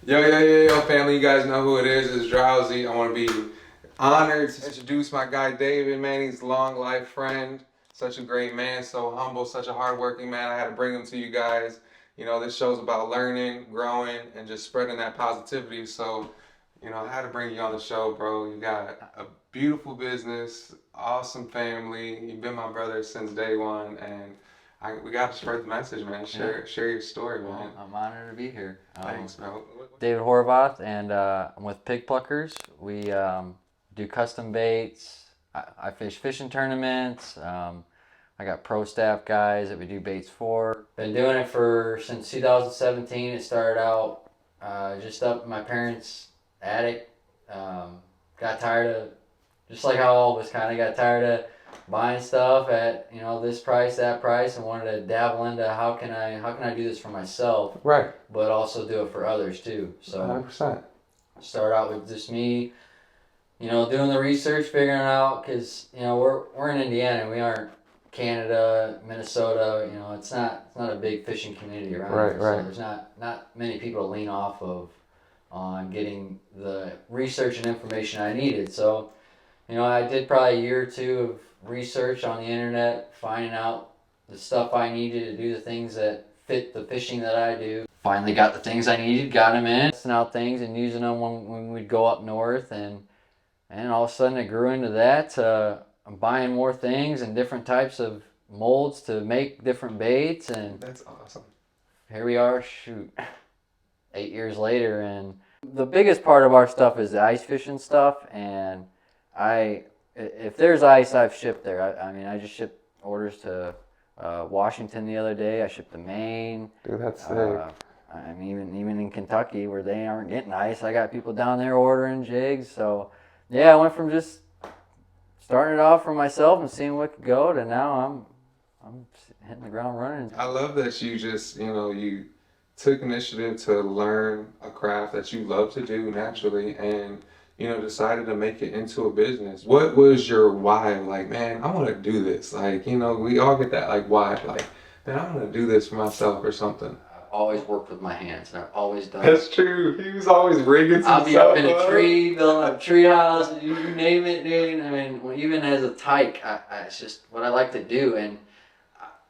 Yo, family, you guys know who it is. It's Drowsy. I want to be honored to introduce my guy David, man. He's a long life friend. Such a great man, so humble, such a hardworking man. I had to bring him to you guys. You know, this show's about learning, growing, and just spreading that positivity. So, I had to bring you on the show, bro. You got a beautiful business, awesome family. You've been my brother since day one, and we got to spread the message, man. Share your story, man. Well, I'm honored to be here. Thanks, bro. David Horvath, and I'm with Pig Pluckers. We do custom baits. I fish fishing tournaments. I got pro staff guys that we do baits for. Been doing it since 2017. It started out just up in my parents' attic. Got tired of, just like how all of us kind of got tired of buying stuff at this price, that price, and wanted to dabble into how can I do this for myself, Right. but also do it for others too. So 100%. start out with just me, doing the research, figuring out, because we're in Indiana, we aren't Canada, Minnesota. It's not a big fishing community around Right, here, right. so there's not many people to lean off of on getting the research and information I needed. So I did probably a year or two of research on the internet, finding out the stuff I needed to do the things that fit the fishing that I do. Finally got the things I needed, got them in, testing out things and using them when we'd go up north, and all of a sudden it grew into that. I'm buying more things and different types of molds to make different baits, and That's awesome. here we are, 8 years later, and the biggest part of our stuff is the ice fishing stuff, and if there's ice, I've shipped there. I just shipped orders to Washington the other day. I shipped to Maine. Dude, that's sick. Even in Kentucky where they aren't getting ice, I got people down there ordering jigs. So yeah, I went from just starting it off for myself and seeing what could go to now I'm hitting the ground running. I love that you just, you took initiative to learn a craft that you love to do naturally and, decided to make it into a business. What was your why? Like, man, I want to do this. Like, we all get that, like, why? Like, man, I want to do this for myself or something. I've always worked with my hands, and I've always done That's true. He was always rigging some I'll be up in a tree, building a tree house, you name it, dude. I mean, even as a tyke, it's just what I like to do. And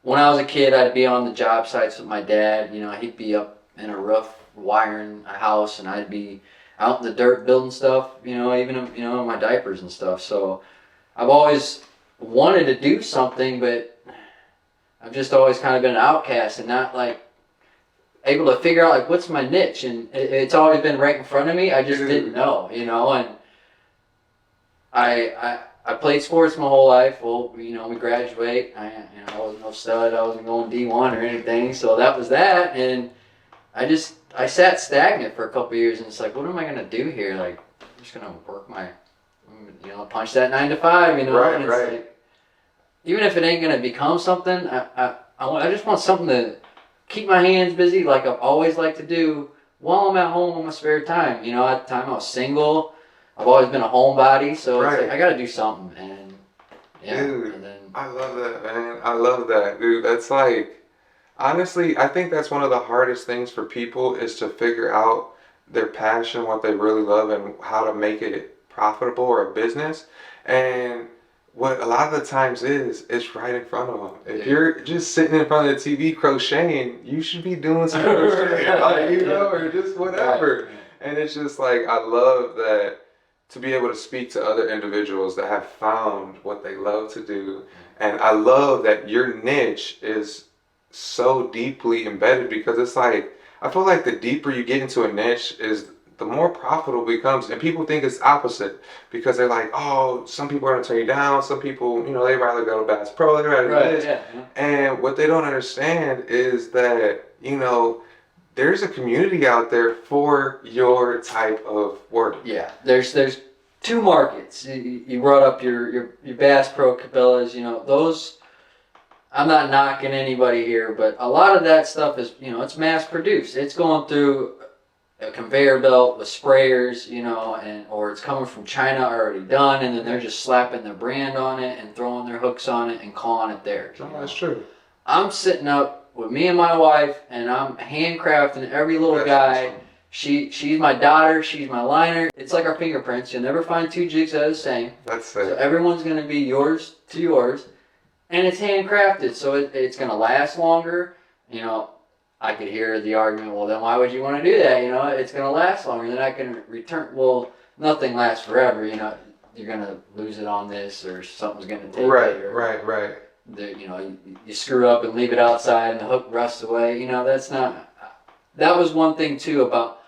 when I was a kid, I'd be on the job sites with my dad. He'd be up in a roof wiring a house, and I'd be out in the dirt building stuff, even in my diapers and stuff. So I've always wanted to do something, but I've just always kind of been an outcast and not like able to figure out like what's my niche, and it's always been right in front of me. I just didn't know, and I played sports my whole life. Well, we graduate. I wasn't no stud. I wasn't going D1 or anything. So that was that, and I sat stagnant for a couple of years, and it's like, what am I gonna do here? Like, I'm just gonna work punch that 9 to 5, Right, and it's right. like, even if it ain't gonna become something, I just want something to keep my hands busy, like I've always liked to do while I'm at home on my spare time. At the time I was single, I've always been a homebody, so it's like I gotta do something, and yeah. Dude, And then I love that, man. I love that, dude. That's like, honestly, I think that's one of the hardest things for people is to figure out their passion, what they really love, and how to make it profitable or a business. And what a lot of the times is, it's right in front of them. If you're just sitting in front of the TV crocheting, you should be doing some crochet, like, or just whatever. And it's just like, I love that to be able to speak to other individuals that have found what they love to do. And I love that your niche is so deeply embedded because it's like, I feel like the deeper you get into a niche is the more profitable it becomes. And people think it's opposite because they're like, oh, some people are going to turn you down. Some people, they rather go to Bass Pro, they rather do this. Yeah. And what they don't understand is that, there's a community out there for your type of work. Yeah, there's two markets. You brought up your Bass Pro Cabela's, those. I'm not knocking anybody here, but a lot of that stuff is, it's mass produced. It's going through a conveyor belt with sprayers, or it's coming from China already done, and then they're just slapping their brand on it and throwing their hooks on it and calling it theirs. No, that's true. I'm sitting up with me and my wife, and I'm handcrafting every little guy She's my daughter. She's my liner. It's like our fingerprints. You'll never find two jigs that are the same. That's So it. everyone's gonna be yours to yours, and it's handcrafted, so it's gonna last longer. You know, I could hear the argument. Well, then why would you want to do that? You know, it's gonna last longer. Then I can return. Well, nothing lasts forever. You know, you're gonna lose it on this, or something's gonna take Right, it, or right. you know, you screw up and leave it outside, and the hook rusts away. You know, that's not. That was one thing too about.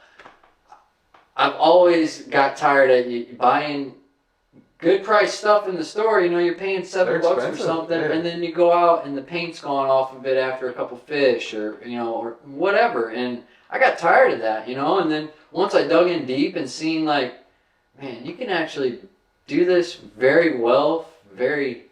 I've always got tired of you buying good price stuff in the store. You know, you're paying $7 for something, yeah. and then you go out and the paint's gone off of it after a couple fish, or you know, or whatever. And I got tired of that, you know. And then once I dug in deep and seen like, man, you can actually do this very well, very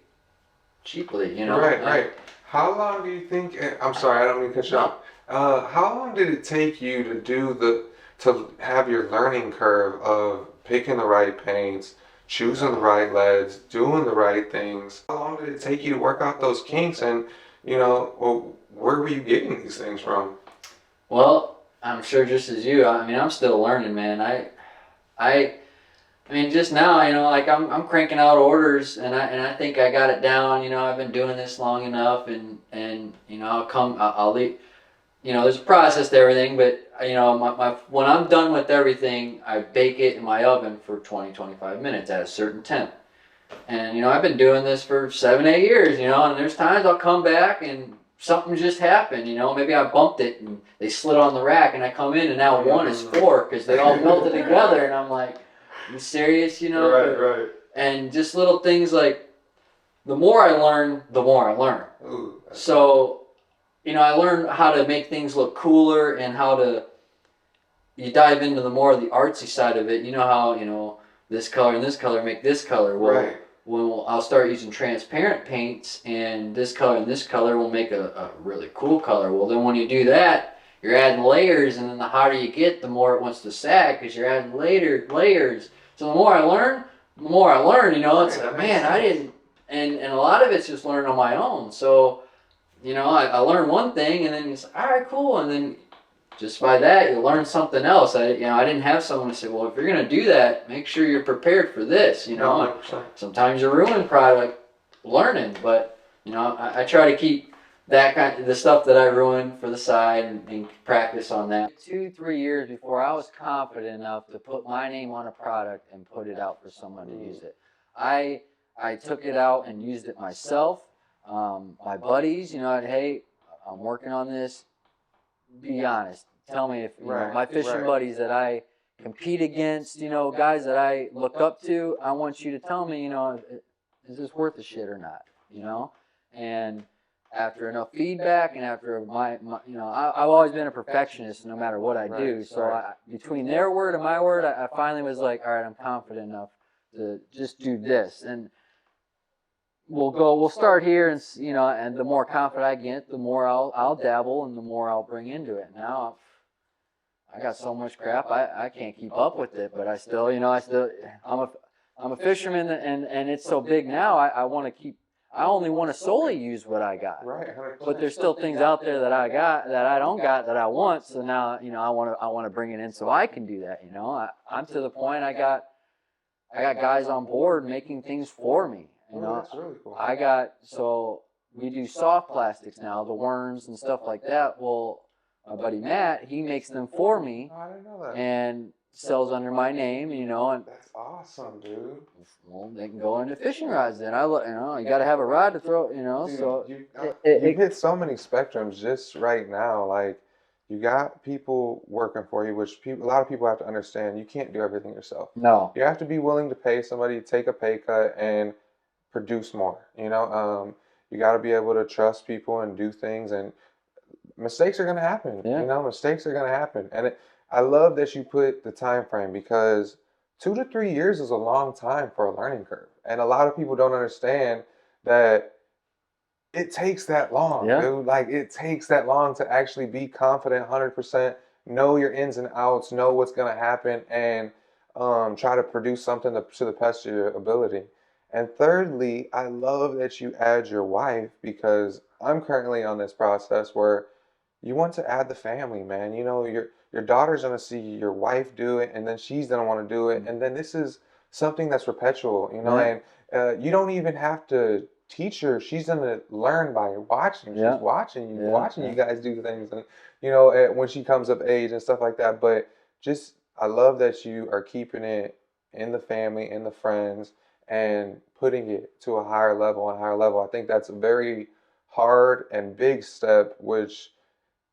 cheaply, you know. Right. How long do you think? I'm sorry, I don't mean to cut you off. How long did it take you to have your learning curve of picking the right paints, choosing the right leads, doing the right things? How long did it take you to work out those kinks? And you know, well, where were you getting these things from? Well, I'm sure just as you. I mean, I'm still learning, man. I I mean, just now, you know, like I'm cranking out orders, and I think I got it down. You know, I've been doing this long enough, and you know, I'll leave. You know, there's a process to everything, but you know, my when I'm done with everything, I bake it in my oven for 20-25 minutes at a certain temp. And you know, I've been doing this for 7-8 years. You know, and there's times I'll come back and something just happened. You know, maybe I bumped it and they slid on the rack, and I come in and now one is 4 because they all melted together, and I'm like, you serious? You know? Right. And just little things like, the more I learn, the more I learn. Ooh, So, you know, I learned how to make things look cooler, and how to, you dive into the more of the artsy side of it. You know how, you know, this color and this color make this color. Well, right. well, I'll start using transparent paints, and this color and this color will make a really cool color. Well, then when you do that, you're adding layers, and then the hotter you get, the more it wants to sag because you're adding layers. So the more I learn, you know, it's Right, like, that man, makes I sense. didn't, and a lot of it's just learning on my own. So, you know, I learned one thing, and then it's all right, cool, and then just by that you learn something else. I didn't have someone to say, well, if you're gonna do that, make sure you're prepared for this, you know. And 100%. sometimes you ruin product learning, but you know, I try to keep that the stuff that I ruin for the side, and practice on that. 2-3 years before I was confident enough to put my name on a product and put it out for someone to use it. I took it out and used it myself. My buddies, you know, hey, I'm working on this. Be honest. Tell me if, you know, my fishing buddies that I compete against, you know, guys that I look up to, I want you to tell me, you know, is this worth the shit or not, you know? And after enough feedback, and after you know, I've always been a perfectionist no matter what I do. So between their word and my word, I finally was like, all right, I'm confident enough to just do this. And we'll start here, and you know, and the more confident I get, the more I'll dabble, and the more I'll bring into it. Now I got so much crap, I can't keep up with it, but I still, you know, I'm a fisherman, and it's so big now. I want to keep. I only want to solely use what I got. Right. 100%. But there's still things out there that I got that I don't got that I want. So now, you know, I want to bring it in so I can do that. You know, I'm to the point I got guys on board making things for me. You know, that's really cool. So we do soft plastics now, the worms and stuff like that. Well, my buddy Matt, he makes them for me, Oh, I didn't know that. and sells under my name, you know, and That's awesome, dude. well, they can go into fishing rods. Then you know, you got to have a rod to throw, you know. Dude, So you hit so many spectrums just right now. Like, you got people working for you, which a lot of people have to understand. You can't do everything yourself. no, You have to be willing to pay somebody, take a pay cut, and produce more. You know, you got to be able to trust people and do things, and mistakes are gonna happen. Yeah. You know, mistakes are gonna happen, and I love that you put the time frame, because 2 to 3 years is a long time for a learning curve, and a lot of people don't understand that it takes that long, Yeah. dude. Like, it takes that long to actually be confident, 100%, know your ins and outs, know what's gonna happen, and try to produce something to the best of your ability. And thirdly, I love that you add your wife, because I'm currently on this process where you want to add the family, man. You know, your daughter's gonna see your wife do it, and then she's gonna want to do it, and then this is something that's perpetual, you know. Yeah. And you don't even have to teach her; she's gonna learn by watching. She's Yeah. watching you guys do things, and you know, when she comes of age and stuff like that. But just, I love that you are keeping it in the family, in the friends, and putting it to a higher level and higher level. I think that's a very hard and big step, which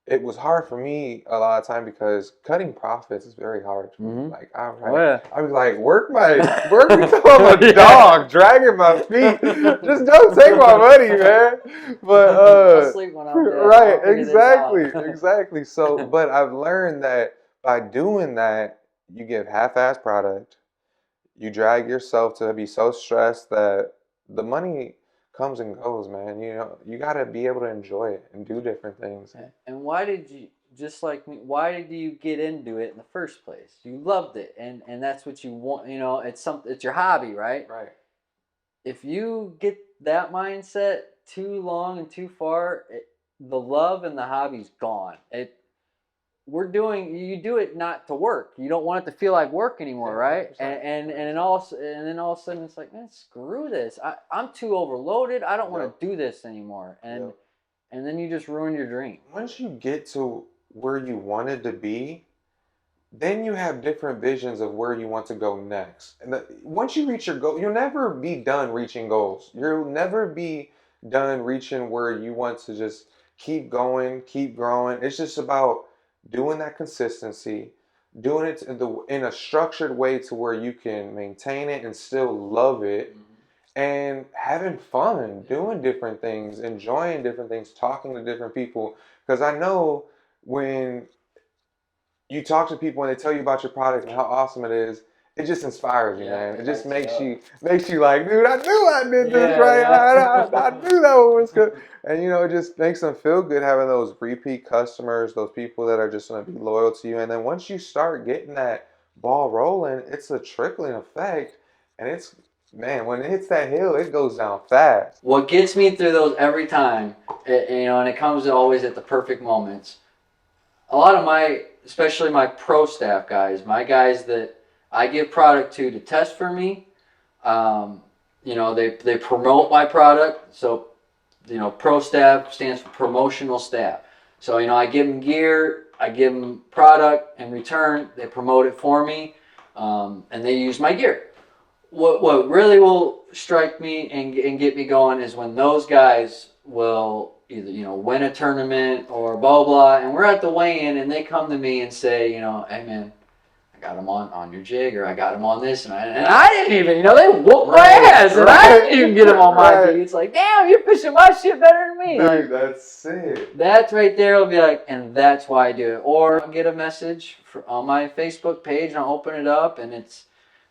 it was hard for me a lot of time because cutting profits is very hard for me. Mm-hmm. Like I Oh, yeah. I was like, work me till I'm a Yeah. dog, dragging my feet. Just don't take my money, man. But I'll sleep when I'm dead. right, I'll figure this out. exactly. So, but I've learned that by doing that, you give half-ass product. You drag yourself to be so stressed that the money comes and goes, man. You know, you got to be able to enjoy it and do different things. And why did you, just like me, why did you get into it in the first place? You loved it, and that's what you want. You know, it's your hobby, right? Right. If you get that mindset too long and too far, the love and the hobby's gone. You do it not to work. You don't want it to feel like work anymore, Yeah, right? 100%. And then all of a sudden it's like, man, screw this. I'm too overloaded. I don't want Yep. to do this anymore. Yep. And then you just ruin your dream. Once you get to where you wanted to be, then you have different visions of where you want to go next. And once you reach your goal, you'll never be done reaching goals. You'll never be done reaching where you want to just keep going, keep growing. It's just about doing that consistency, doing it in a structured way to where you can maintain it and still love it, and having fun, doing different things, enjoying different things, talking to different people. Because I know when you talk to people and they tell you about your product and how awesome it is, it just inspires you, Yeah, man. It just lights you up. makes you like, dude, I knew I did this Yeah, right. yeah. I knew that one was good. And you know, it just makes them feel good having those repeat customers, those people that are just gonna be loyal to you. And then once you start getting that ball rolling, it's a trickling effect. And it's, man, when it hits that hill, it goes down fast. What gets me through those every time, you know, and it comes always at the perfect moments. A lot of especially my pro staff guys, my guys that I give product to test for me, you know, they promote my product. So, you know, pro staff stands for promotional staff. So, you know, I give them gear, I give them product. In return, they promote it for me, and they use my gear. What really will strike me and get me going is when those guys will either, you know, win a tournament or blah blah, and we're at the weigh-in and they come to me and say, you know, hey man, I got them on your jig, or I got them on this, and I didn't even, you know, they whooped my ass, and I didn't even get them on my jig. It's like, damn, you're fishing my shit better than me. Dude, Like, that's it. that's right there will be like, and that's why I do it. Or I'll get a message on my Facebook page, and I'll open it up, and it's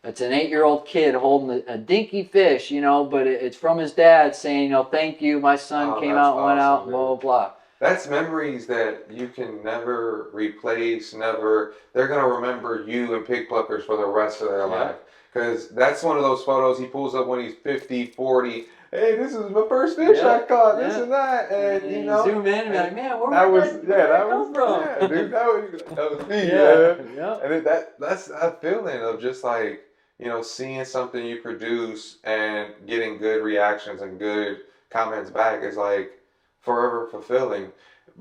an 8-year-old kid holding a dinky fish, you know, but it's from his dad saying, you know, thank you, my son came That's out and went out, awesome, blah, blah, dude. blah. That's memories that you can never replace, never. They're going to remember you and Pig Pluckers for the rest of their life. Because that's one of those photos he pulls up when he's 50, 40. Hey, this is my first fish I caught, this and that. And, you know. Zoom in and be like, man, where that did that come from? Yeah, dude, that was me, Yeah. And that's a feeling of just like, you know, seeing something you produce and getting good reactions and good comments back is like forever fulfilling.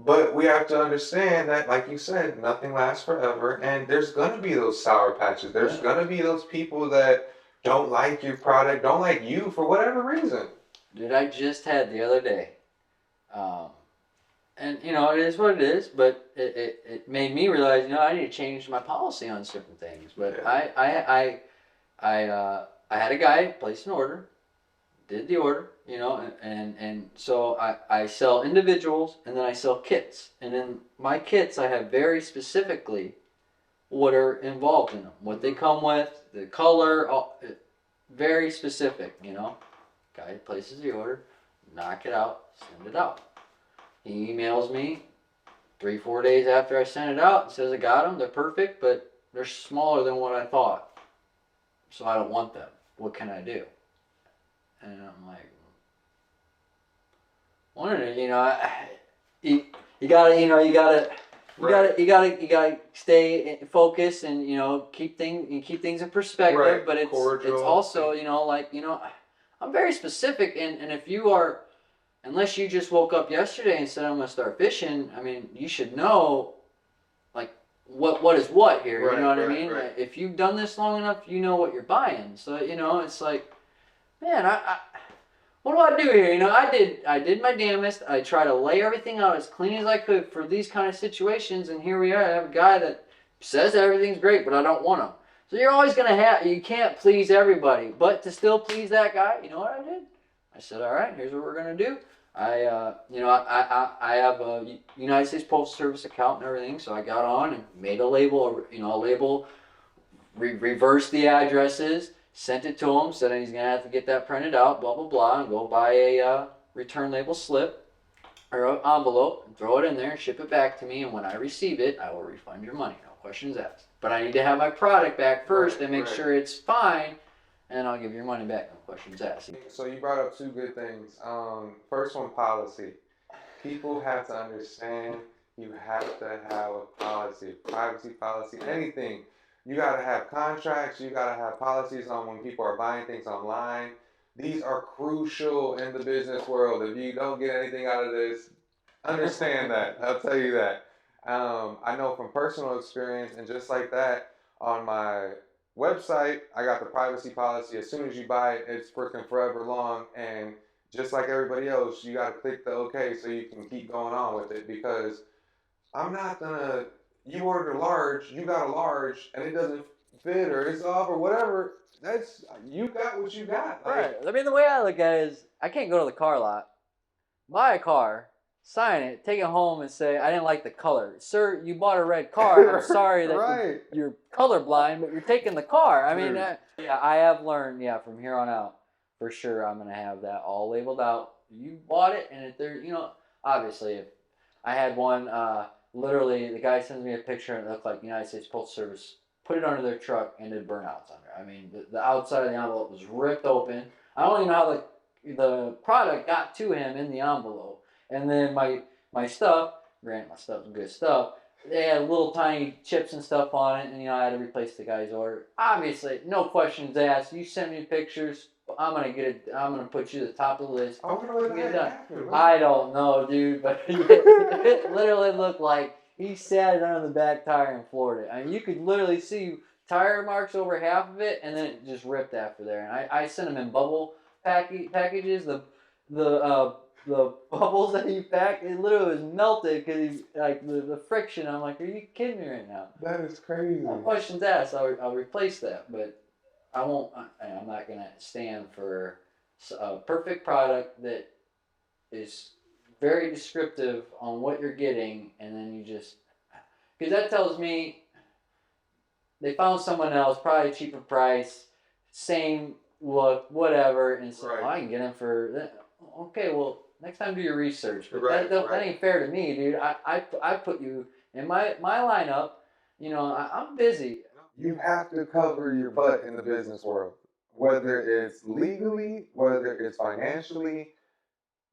But we have to understand that, like you said, nothing lasts forever, and there's gonna be those sour patches. There's gonna be those people that don't like your product, don't like you for whatever reason. Dude, I just had the other day. And, you know, it is what it is, but it made me realize, you know, I need to change my policy on certain things. But Yeah. I had a guy place an order, did the order, you know, and so I sell individuals, and then I sell kits. And in my kits, I have very specifically what are involved in them, what they come with, the color, very specific, you know. Guy places the order, knock it out, send it out. He emails me 3-4 days after I sent it out and says I got them, they're perfect, but they're smaller than what I thought, so I don't want them. What can I do? And I'm like, wondering, you know, you gotta You gotta stay focused and keep things in perspective. Right. But it's Cordial. also I'm very specific, and if you are, unless you just woke up yesterday and said I'm gonna start fishing, I mean you should know like what is what here. Right, You know what I right, mean? right. If you've done this long enough, you know what you're buying. So it's like, man, what do I do here? I did my damnest. I try to lay everything out as clean as I could for these kind of situations, and here we are. I have a guy that says everything's great, but I don't want him. So you're always you can't please everybody, but to still please that guy, you know what I did? I said, all right, here's what we're gonna do. I have a United States Postal Service account and everything, so I got on and made a label, reversed the addresses, sent it to him, said he's gonna have to get that printed out, blah blah blah, and go buy a return label slip or an envelope, and throw it in there, and ship it back to me. And when I receive it, I will refund your money, no questions asked. But I need to have my product back first and make sure it's fine, and I'll give your money back, no questions asked. So you brought up two good things. First one, policy. People have to understand you have to have a policy, privacy policy, anything. You got to have contracts. You got to have policies on when people are buying things online. These are crucial in the business world. If you don't get anything out of this, understand that. I'll tell you that. I know from personal experience, and just like that, on my website, I got the privacy policy. As soon as you buy it, it's freaking forever long. And just like everybody else, you got to click the OK so you can keep going on with it. Because I'm not gonna. You ordered a large, you got a large, and it doesn't fit or it's off or whatever. That's you got what you got. Right. I mean, the way I look at it is, I can't go to the car lot, buy a car, sign it, take it home, and say I didn't like the color. Sir, you bought a red car. I'm sorry that you're colorblind, but you're taking the car. I mean, I have learned, from here on out, for sure, I'm gonna have that all labeled out. You bought it, and if there, obviously, if I had one, literally, the guy sends me a picture, and it looked like United States Postal Service put it under their truck and did burnouts under. I mean, the outside of the envelope was ripped open. I don't even know how the product got to him in the envelope. And then my stuff, granted my stuff's good stuff, they had little tiny chips and stuff on it, and I had to replace the guy's order. Obviously, no questions asked. You send me pictures, I'm gonna get it. I'm gonna put you at the top of the list. I wonder what Get it that done. happened. I don't know, dude, but it literally looked like he sat it under the back tire and floored it. I mean, you could literally see tire marks over half of it, and then it just ripped after there. And I sent them in bubble packages. The bubbles that he packed, it literally was melted because the friction. I'm like, are you kidding me right now? That is crazy. No questions asked. I'll replace that, but I won't. I'm not gonna stand for a perfect product that is very descriptive on what you're getting, and then you just, because that tells me they found someone else, probably cheaper price, same look, whatever, and so I can get them for that. Okay, well, next time do your research. But that ain't fair to me, dude. I put you in my lineup. I'm busy. You have to cover your butt in the business world, whether it's legally, whether it's financially.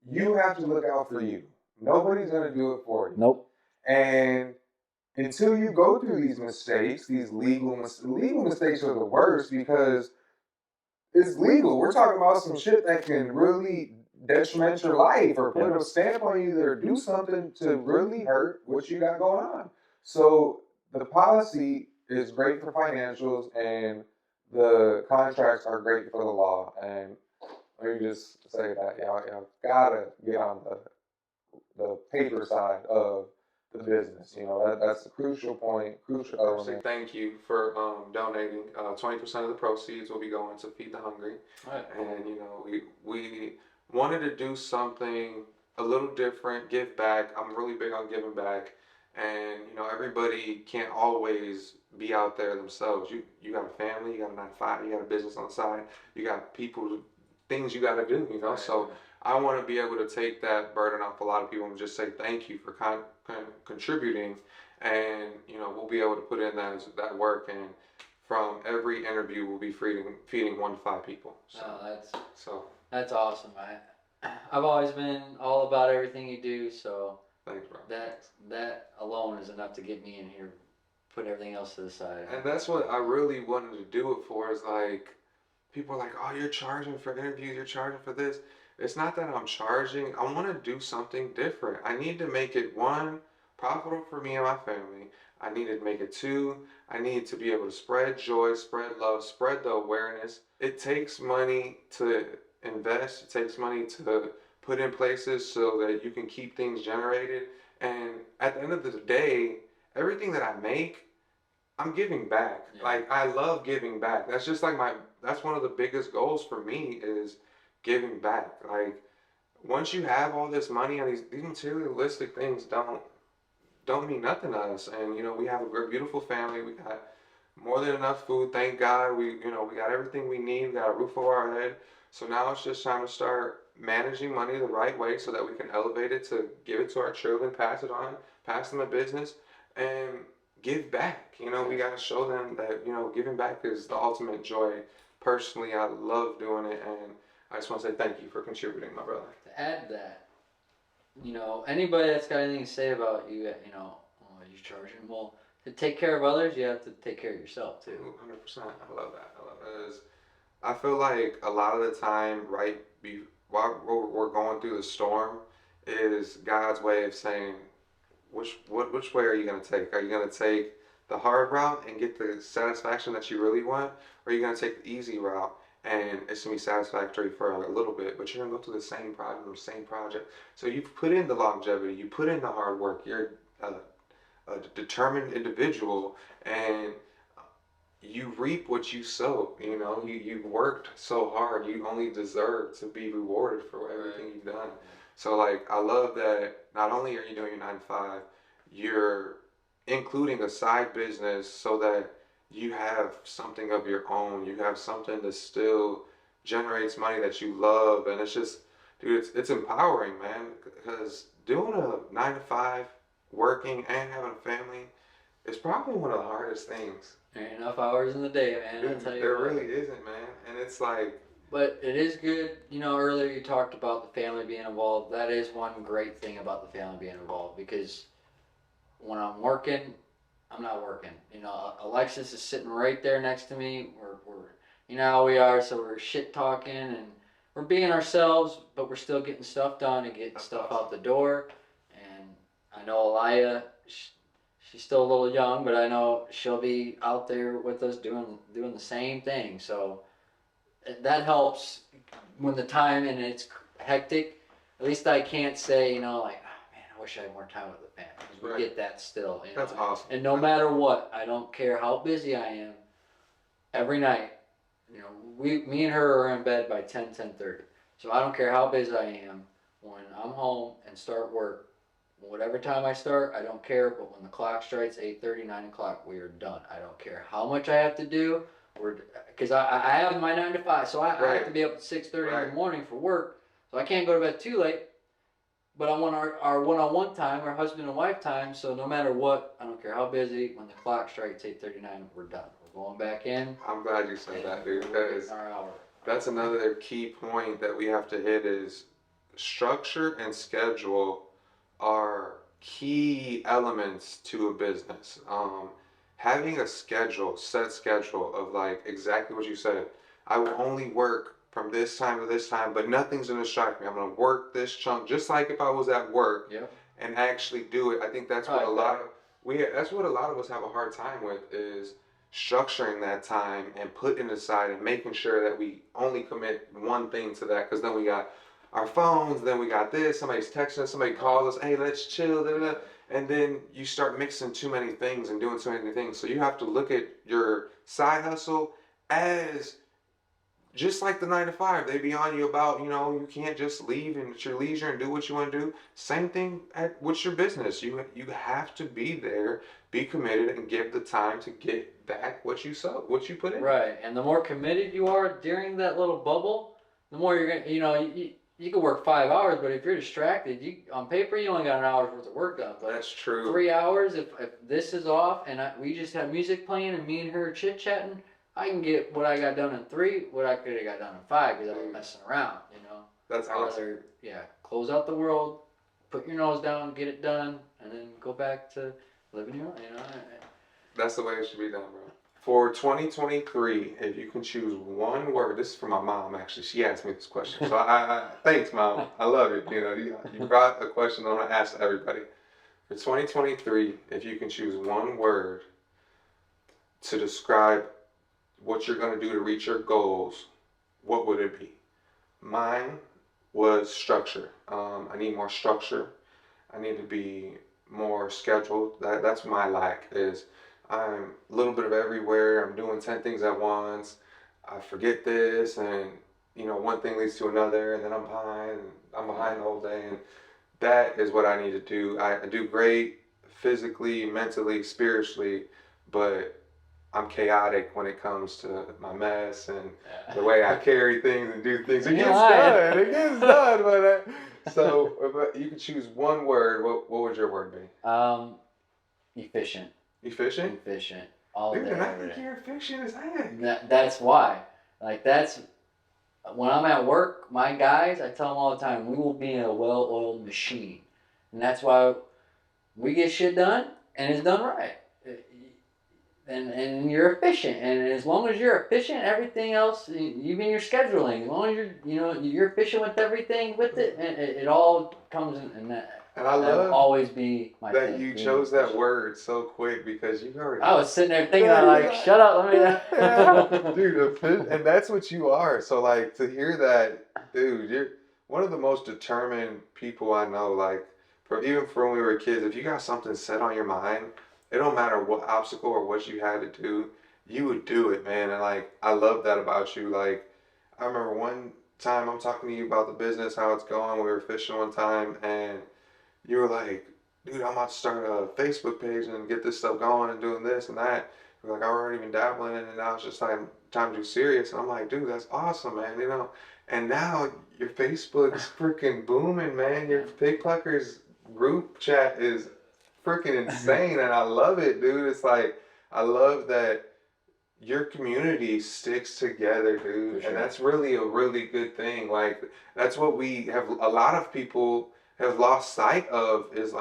You have to look out for you. Nobody's gonna do it for you. Nope. And until you go through these mistakes, these legal mistakes are the worst because it's legal. We're talking about some shit that can really detriment your life or put a stamp on you or do something to really hurt what you got going on. So the policy is great for financials and the contracts are great for the law. And let me just say that y'all gotta get on the paper side of the business. That's the crucial point, crucial element. Thank you for donating. 20% of the proceeds will be going to Feed the Hungry. Right. And we wanted to do something a little different, give back. I'm really big on giving back. And everybody can't always be out there themselves. You got a family, you got a 9-to-5, you got a business on the side, you got people, things you got to do. Right. So I want to be able to take that burden off a lot of people and just say thank you for contributing, and we'll be able to put in that work, and from every interview we'll be feeding 1 to 5 people. That's awesome. I've always been all about everything you do, so Thanks, bro. That alone is enough to get me in here, put everything else to the side. And that's what I really wanted to do it for. Is like people are like, oh, you're charging for interviews, you're charging for this. It's not that I'm charging. I want to do something different. I need to make it one, profitable for me and my family. I need to make it two, I need to be able to spread joy, spread love, spread the awareness. It takes money to invest, it takes money to put in places so that you can keep things generated. And at the end of the day, everything that I make, I'm giving back. Yeah. Like I love giving back. That's just like that's one of the biggest goals for me is giving back. Like once you have all this money and these materialistic things don't mean nothing to us. And we have a beautiful family. We got more than enough food, thank God. We got everything we need. We got a roof over our head. So now it's just time to start managing money the right way so that we can elevate it to give it to our children, pass it on, pass them a business, and give back. We got to show them that, giving back is the ultimate joy. Personally, I love doing it, and I just want to say thank you for contributing, my brother. To add that, anybody that's got anything to say about you, oh, you're charging. Well, to take care of others, you have to take care of yourself too. 100%. I love that. I love that. I feel like a lot of the time, right, while we're going through the storm, is God's way of saying, which way are you going to take? Are you going to take the hard route and get the satisfaction that you really want, or are you going to take the easy route and it's going to be satisfactory for a little bit, but you're going to go through the same problem, the same project. So you've put in the longevity, you put in the hard work. You're a determined individual, and you reap what you sow. You've worked so hard. You only deserve to be rewarded for everything you've done. So like, I love that not only are you doing your 9 to 5, you're including a side business so that you have something of your own. You have something that still generates money that you love, and it's just, dude, it's empowering, man. Because doing a 9 to 5, working and having a family, is probably one of the hardest things. There ain't enough hours in the day, man. Dude, I'll tell you there what. really isn't, man. And it's like, But it is good. Earlier you talked about the family being involved. That is one great thing about the family being involved, because when I'm working, I'm not working. Alexis is sitting right there next to me. We're how we are, so we're shit talking and we're being ourselves, but we're still getting stuff done and getting stuff out the door. And I know Aliyah, she's still a little young, but I know she'll be out there with us doing the same thing. So that helps when the time and it's hectic. At least I can't say, like, oh, man, I wish I had more time with the family. 'Cause we get that still. That's awesome. And no matter what, I don't care how busy I am. Every night, me and her are in bed by 10:30. So I don't care how busy I am. When I'm home and start work, whatever time I start, I don't care. But when the clock strikes 8:30, 9 o'clock, we are done. I don't care how much I have to do. Because I have my 9 to 5, so I have to be up at 6:30 in the morning for work. So I can't go to bed too late. But I want our one-on-one time, our husband and wife time. So no matter what, I don't care how busy. When the clock strikes 8:39, we're done. We're going back in. I'm glad you said that, dude. Because our hour. That's another key point that we have to hit is structure and schedule are key elements to a business. Having a set schedule of like exactly what you said. I will only work from this time to this time, but nothing's gonna distract me. I'm gonna work this chunk just like if I was at work and actually do it. I think that's what that's what a lot of us have a hard time with is structuring that time and putting it aside and making sure that we only commit one thing to that, because then we got our phones, then we got this, somebody's texting us, somebody calls us, hey, let's chill, da, da, da. And then you start mixing too many things and doing too many things. So you have to look at your side hustle as just like the 9 to 5. They be on you about, you can't just leave and at your leisure and do what you want to do. Same thing with your business. You have to be there, be committed, and give the time to get back what you put in. Right, and the more committed you are during that little bubble, the more you're gonna, you can work 5 hours, but if you're distracted, on paper you only got an hour's worth of work done. But that's true. 3 hours, if this is off and we just have music playing and me and her chit chatting, I can get what I got done in 3, what I could have got done in 5 because I was messing around. That's awesome. Rather, close out the world, put your nose down, get it done, and then go back to living your life. That's the way it should be done, bro. For 2023, if you can choose one word, this is for my mom actually. She asked me this question, so thanks, mom. I love it. You brought a question I'm gonna ask everybody. For 2023, if you can choose one word to describe what you're gonna do to reach your goals, what would it be? Mine was structure. I need more structure. I need to be more scheduled. That's my lack is I'm a little bit of everywhere. I'm doing 10 things at once. I forget this and one thing leads to another and then I'm behind and I'm behind the whole day and that is what I need to do. I do great physically, mentally, spiritually, but I'm chaotic when it comes to my mess and the way I carry things and do things. It gets done. It gets done. So if you could choose one word, what would your word be? Efficient. Efficient? Efficient. All Dude, day. and I think you're efficient as heck. That's why. That's when I'm at work, my guys, I tell them all the time, we will be in a well-oiled machine. And that's why we get shit done and it's done right. And you're efficient, and as long as you're efficient, everything else, even your scheduling, as long as you're efficient with everything with it, and it all comes in, and that. And I love will always be my that thing. you chose that word so quick because you already. I was sitting there thinking, shut up, let me. Dude, and that's what you are. So to hear that, dude, you're one of the most determined people I know. Even from when we were kids, if you got something set on your mind. It don't matter what obstacle or what you had to do, you would do it, man. And I love that about you. I remember one time I'm talking to you about the business, how it's going. We were fishing one time, and you were like, "Dude, I'm about to start a Facebook page and get this stuff going and doing this and that." You're like, "I already been dabbling in it, and now it's just time to be serious." And I'm like, "Dude, that's awesome, man." And now your Facebook's freaking booming, man. Your Pig Pluckers group chat is freaking insane and I love it, dude. It's I love that your community sticks together, dude. Sure. And that's really a really good thing. That's what we have a lot of people have lost sight of is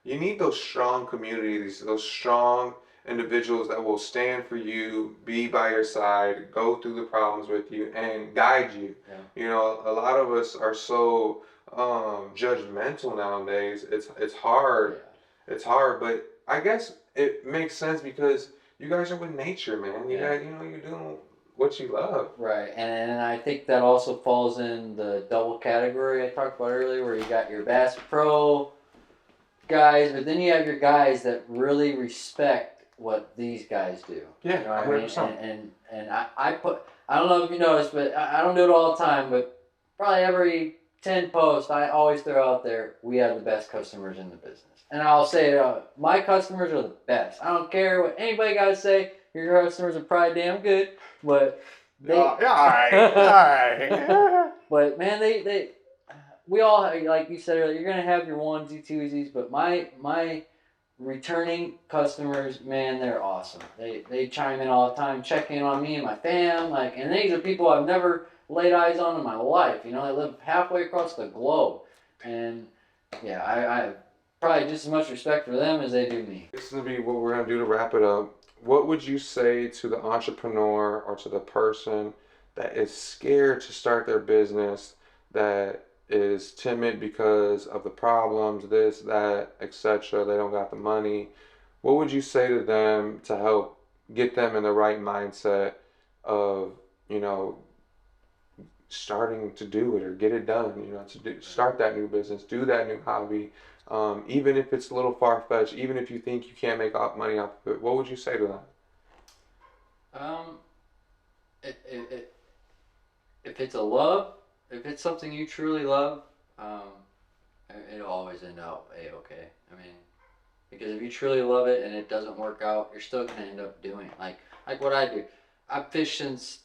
you need those strong communities, those strong individuals that will stand for you, be by your side, go through the problems with you and guide you. Yeah. A lot of us are so judgmental nowadays. It's hard. Yeah. It's hard, but I guess it makes sense because you guys are with nature, man. You got, you're doing what you love. Right, and I think that also falls in the double category I talked about earlier, where you got your Bass Pro guys, but then you have your guys that really respect what these guys do. Yeah, you know what 100%. I mean? And I don't know if you noticed, but I don't do it all the time, but probably every 10 posts, I always throw out there, we have the best customers in the business. And I'll say, my customers are the best. I don't care what anybody got to say. Your customers are probably damn good, but they... all right. But, man, we all, like you said earlier, you're going to have your onesie, twosies, but my returning customers, man, they're awesome. They chime in all the time, check in on me and my fam, and these are people I've never laid eyes on in my life. They live halfway across the globe. And, yeah, I probably just as much respect for them as they do me. This is going to be what we're going to do to wrap it up. What would you say to the entrepreneur or to the person that is scared to start their business, that is timid because of the problems, this, that, etc. They don't got the money. What would you say to them to help get them in the right mindset of, starting to do it or get it done, start that new business, do that new hobby, even if it's a little far-fetched, even if you think you can't make money off of it, what would you say to them? If it's a love, if it's something you truly love, it'll always end up A-okay. Because if you truly love it and it doesn't work out, you're still going to end up doing it. Like what I do. I've fished since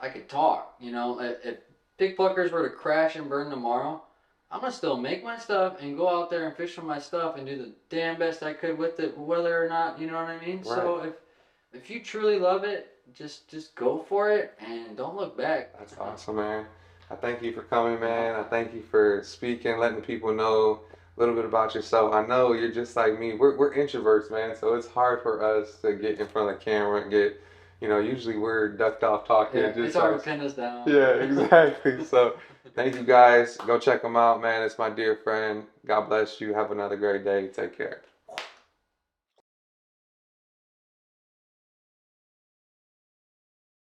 I could talk. If Pig Pluckers were to crash and burn tomorrow, I'm going to still make my stuff and go out there and fish for my stuff and do the damn best I could with it, whether or not, you know what I mean? Right. So if you truly love it, just go for it and don't look back. That's awesome, man. I thank you for coming, man. I thank you for speaking, letting people know a little bit about yourself. I know you're just like me. We're introverts, man. So it's hard for us to get in front of the camera and get, usually we're ducked off talking. Yeah, It just it's hard to sounds. pin us down. Yeah, exactly. So thank you guys. Go check them out, man. It's my dear friend. God bless you. Have another great day. Take care.